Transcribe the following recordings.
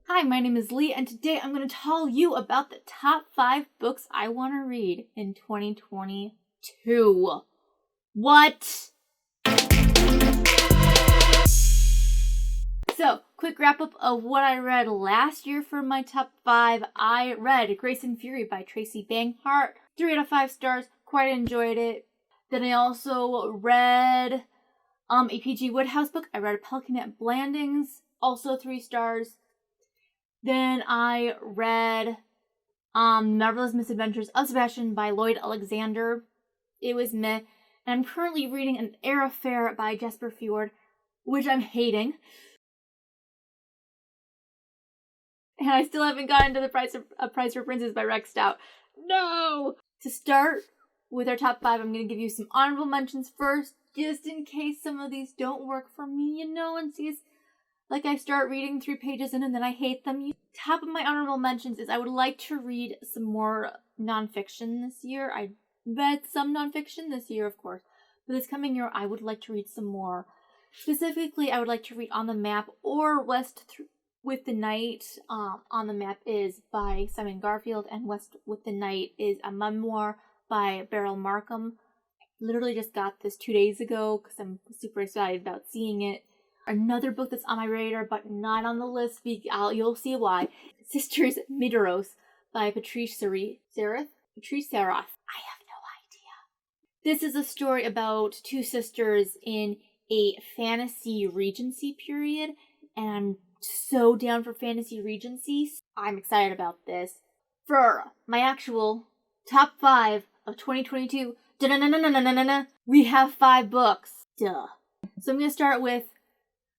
Hi, my name is Lee, and today I'm going to tell you about the top 5 books I want to read in 2022. What? So, quick wrap up of what I read last year for my top 5. I read Grace and Fury by Tracy Banghart. 3 out of 5 stars. Quite enjoyed it. Then I also read a P.G. Woodhouse book. I read Pelican at Blandings. Also 3 stars. Then I read Marvelous Misadventures of Sebastian by Lloyd Alexander. It was meh. And I'm currently reading An Air Affair by Jesper Fjord, which I'm hating. And I still haven't gotten to the Price for Princes by Rex Stout. No! To start with our top 5, I'm going to give you some honorable mentions first, just in case some of these don't work for me, and see, like I start reading 3 pages in and then I hate them. Top of my honorable mentions is I would like to read some more nonfiction this year. I read some nonfiction this year, of course. But this coming year, I would like to read some more. Specifically, I would like to read On the Map or West with the Night. On the Map is by Simon Garfield, and West with the Night is a memoir by Beryl Markham. I literally just got this 2 days ago because I'm super excited about seeing it. Another book that's on my radar but not on the list, you'll see why. Sisters Medeiros by Patrice Sereth. Patrice Sereth. I have no idea. This is a story about 2 sisters in a fantasy Regency period, and I'm so down for fantasy Regency. I'm excited about this. For my actual top 5 of 2022, we have 5 books. Duh. So I'm going to start with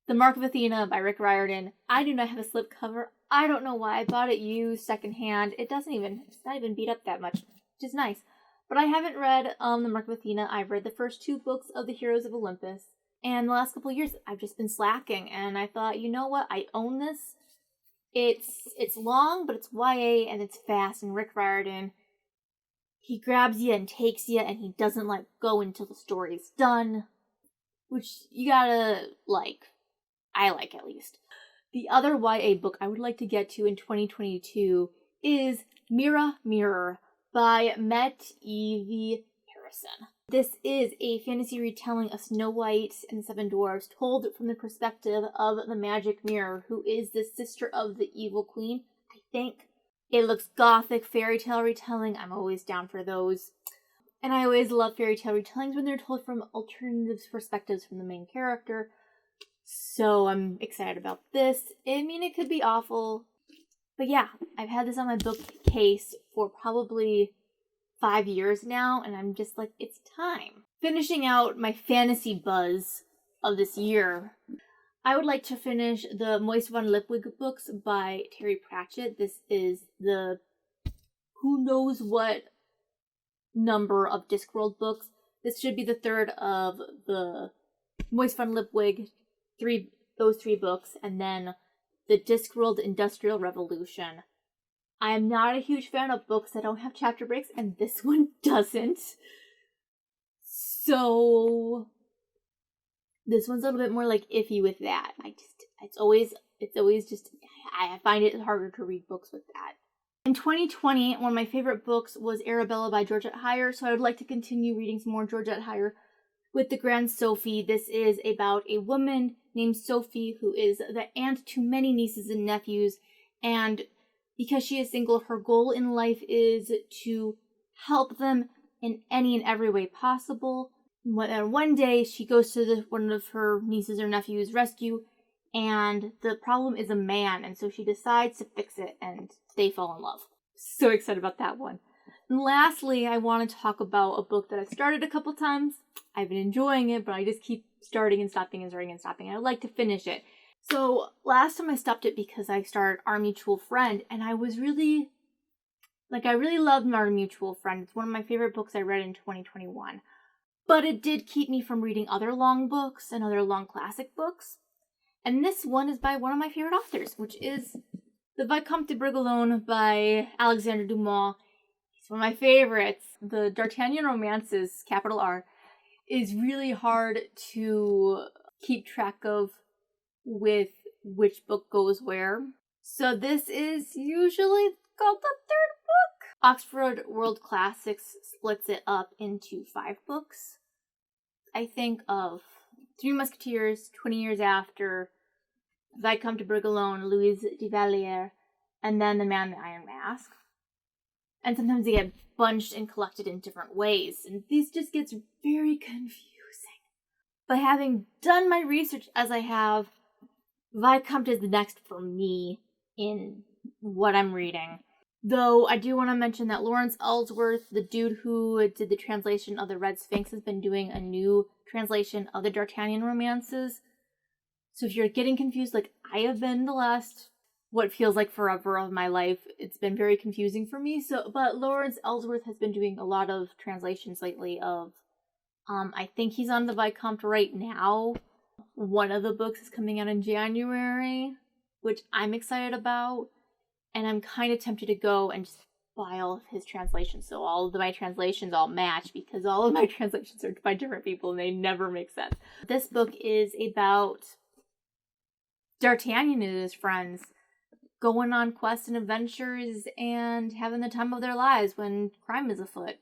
The Mark of Athena by Rick Riordan. I do not have a slipcover. I don't know why. I bought it used, secondhand. It's not even beat up that much, which is nice. But I haven't read The Mark of Athena. I've read the first 2 books of the Heroes of Olympus. And the last couple of years, I've just been slacking. And I thought, you know what? I own this. It's long, but it's YA and it's fast. And Rick Riordan, he grabs you and takes you, and he doesn't let go until the story's done. Which you gotta like. I like, at least. The other YA book I would like to get to in 2022 is Mirror Mirror by Met Evie Harrison. This is a fantasy retelling of Snow White and the 7 Dwarfs, told from the perspective of the Magic Mirror, who is the sister of the evil queen, I think. It looks gothic, fairy tale retelling. I'm always down for those. And I always love fairy tale retellings when they're told from alternative perspectives from the main character. So I'm excited about this. I mean, it could be awful. But yeah, I've had this on my bookcase for probably 5 years now, and I'm just like, it's time. Finishing out my fantasy buzz of this year, I would like to finish the Moist von Lipwig books by Terry Pratchett. This is the who knows what number of Discworld books. This should be the 3rd of the Moist von Lipwig, those 3 books, and then the Discworld Industrial Revolution. I am not a huge fan of books that don't have chapter breaks, and this one doesn't. So this one's a little bit more like iffy with that. It's always just, I find it harder to read books with that. In 2020, one of my favorite books was Arabella by Georgette Heyer, so I would like to continue reading some more Georgette Heyer with the Grand Sophie. This is about a woman named Sophie who is the aunt to many nieces and nephews, and because she is single, her goal in life is to help them in any and every way possible. One day, she goes to one of her nieces or nephews' rescue, and the problem is a man, and so she decides to fix it, and they fall in love. So excited about that one. And lastly, I want to talk about a book that I've started a couple times. I've been enjoying it, but I just keep starting and stopping and starting and stopping. I'd like to finish it. So last time I stopped it because I started Our Mutual Friend, and I really loved Our Mutual Friend. It's one of my favorite books I read in 2021. But it did keep me from reading other long books and other long classic books. And this one is by one of my favorite authors, which is The Vicomte de Bragelonne by Alexander Dumas. It's one of my favorites. The D'Artagnan romances, capital R, is really hard to keep track of with which book goes where. So this is usually called the third book. Oxford World Classics splits it up into 5 books. I think of Three Musketeers, 20 Years After, Vicomte de Bragelonne, Louise de Valliere, and then The Man in the Iron Mask. And sometimes they get bunched and collected in different ways, and this just gets very confusing. But having done my research as I have, Vicomte is the next for me in what I'm reading. Though I do want to mention that Lawrence Ellsworth, the dude who did the translation of the Red Sphinx, has been doing a new translation of the D'Artagnan romances. So if you're getting confused like I have been the last, what feels like forever of my life, it's been very confusing for me. But Lawrence Ellsworth has been doing a lot of translations lately of, I think he's on the Vicomte right now. One of the books is coming out in January, which I'm excited about. And I'm kind of tempted to go and just buy all of his translations. So all of my translations all match, because all of my translations are by different people and they never make sense. This book is about D'Artagnan and his friends going on quests and adventures and having the time of their lives when crime is afoot.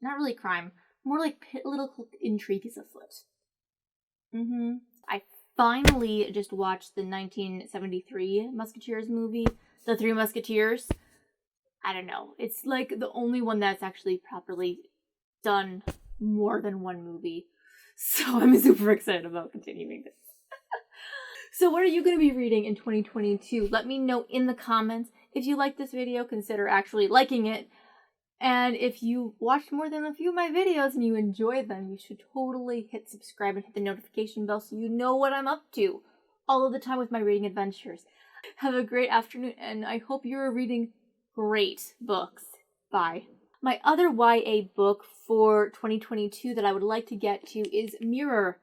Not really crime, more like political intrigue is afoot. I finally just watched the 1973 Musketeers movie, The Three Musketeers. I don't know. It's like the only one that's actually properly done more than one movie. So I'm super excited about continuing this. So what are you going to be reading in 2022? Let me know in the comments. If you like this video, consider actually liking it. And if you watched more than a few of my videos and you enjoy them, you should totally hit subscribe and hit the notification bell so you know what I'm up to all of the time with my reading adventures. Have a great afternoon, and I hope you're reading great books. Bye. My other YA book for 2022 that I would like to get to is Mirror.